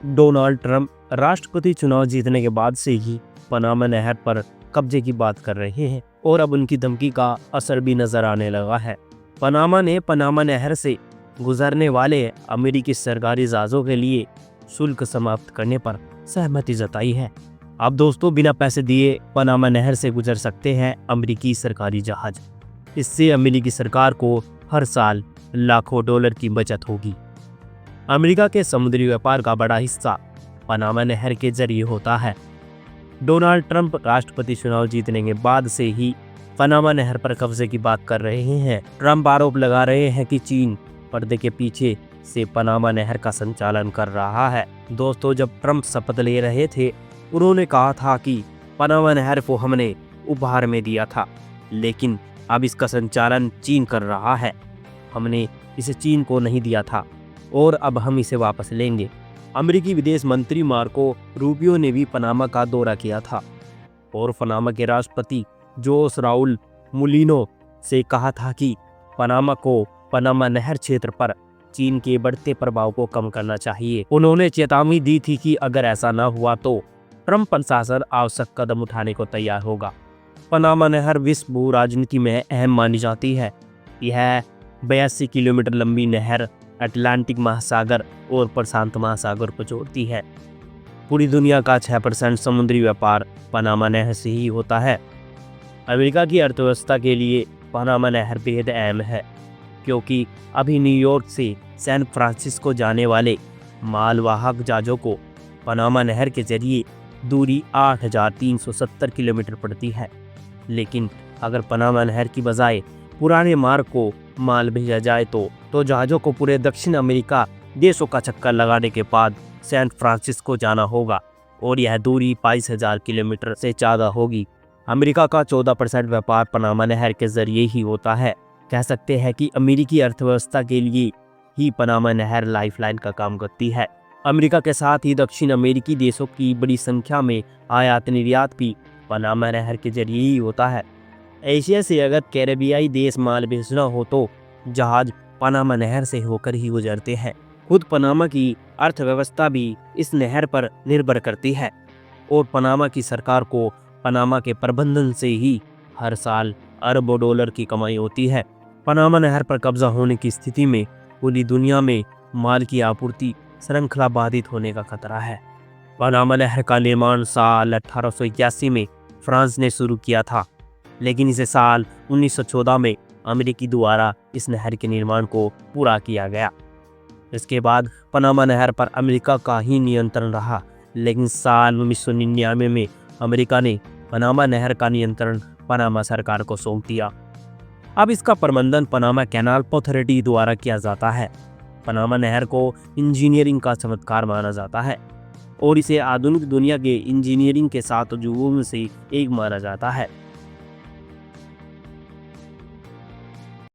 Donald Trump राष्ट्रपति चुनाव जीतने के बाद से ही पनामा नहर पर कब्जे की बात कर रहे हैं और अब उनकी धमकी का असर भी नजर आने लगा है। पनामा ने पनामा नहर से गुजरने वाले अमेरिकी सरकारी जहाजों के लिए शुल्क समाप्त करने पर सहमति जताई है। अब दोस्तों, बिना पैसे दिए पनामा नहर से गुजर सकते हैं अमेरिकी सरकारी जहाज। इससे अमेरिकी सरकार को हर साल लाखों डॉलर की बचत होगी। अमेरिका के समुद्री व्यापार का बड़ा हिस्सा पनामा नहर के जरिए होता है। डोनाल्ड ट्रंप राष्ट्रपति चुनाव जीतने के बाद से ही पनामा नहर पर कब्जे की बात कर रहे हैं। ट्रंप आरोप लगा रहे हैं कि चीन पर्दे के पीछे से पनामा नहर का संचालन कर रहा है। दोस्तों, जब ट्रंप शपथ ले रहे थे, उन्होंने कहा था कि पनामा नहर को हमने उपहार में दिया था, लेकिन अब इसका संचालन चीन कर रहा है। हमने इसे चीन को नहीं दिया था और अब हम इसे वापस लेंगे। अमेरिकी विदेश मंत्री मार्को रूबियो ने भी पनामा का दौरा किया था और पनामा के राष्ट्रपति जोस राउल मुलिनो से कहा था कि पनामा को पनामा नहर क्षेत्र पर चीन के बढ़ते प्रभाव को कम करना चाहिए। उन्होंने चेतावनी दी थी कि अगर ऐसा न हुआ तो ट्रंप प्रशासन आवश्यक कदम उठाने को तैयार होगा। पनामा नहर विश्व भू राजनीति में अहम मानी जाती है। यह 82 किलोमीटर लंबी नहर अटलांटिक महासागर और प्रशांत महासागर को जोड़ती है। पूरी दुनिया का 6% समुद्री व्यापार पनामा नहर से ही होता है। अमेरिका की अर्थव्यवस्था के लिए पनामा नहर बेहद अहम है, क्योंकि अभी न्यूयॉर्क से सैन फ्रांसिस्को जाने वाले मालवाहक जहाज़ों को पनामा नहर के जरिए दूरी 8,370 किलोमीटर पड़ती है। लेकिन अगर पनामा नहर की बजाय पुराने मार्ग को माल भेजा जाए तो जहाज़ों को पूरे दक्षिण अमेरिका देशों का चक्कर लगाने के बाद सैन फ्रांसिस्को जाना होगा और यह दूरी 22,000 किलोमीटर से ज़्यादा होगी। अमेरिका का 14% व्यापार पनामा नहर के जरिए ही होता है। कह सकते हैं कि अमेरिकी अर्थव्यवस्था के लिए ही पनामा नहर लाइफलाइन का काम करती है। अमेरिका के साथ ही दक्षिण अमेरिकी देशों की बड़ी संख्या में आयात निर्यात भी पनामा नहर के जरिए ही होता है। एशिया से अगर कैरेबियाई देश माल भेजना हो तो जहाज पनामा नहर से होकर ही गुजरते हैं। खुद पनामा की अर्थव्यवस्था भी इस नहर पर निर्भर करती है और पनामा की सरकार को पनामा के प्रबंधन से ही हर साल अरबों डॉलर की कमाई होती है। पनामा नहर पर कब्जा होने की स्थिति में पूरी दुनिया में माल की आपूर्ति श्रृंखला बाधित होने का खतरा है। पनामा नहर का निर्माण साल 1881 में फ्रांस ने शुरू किया था, लेकिन इसे साल 1914 में अमेरिकी द्वारा इस नहर के निर्माण को पूरा किया गया। इसके बाद पनामा नहर पर अमेरिका का ही नियंत्रण रहा, लेकिन साल 1999 में अमेरिका ने पनामा नहर का नियंत्रण पनामा सरकार को सौंप दिया। अब इसका प्रबंधन पनामा कैनाल अथॉरिटी द्वारा किया जाता है। पनामा नहर को इंजीनियरिंग का चमत्कार माना जाता है और इसे आधुनिक दुनिया के इंजीनियरिंग के 7 अजूबों में से एक माना जाता है।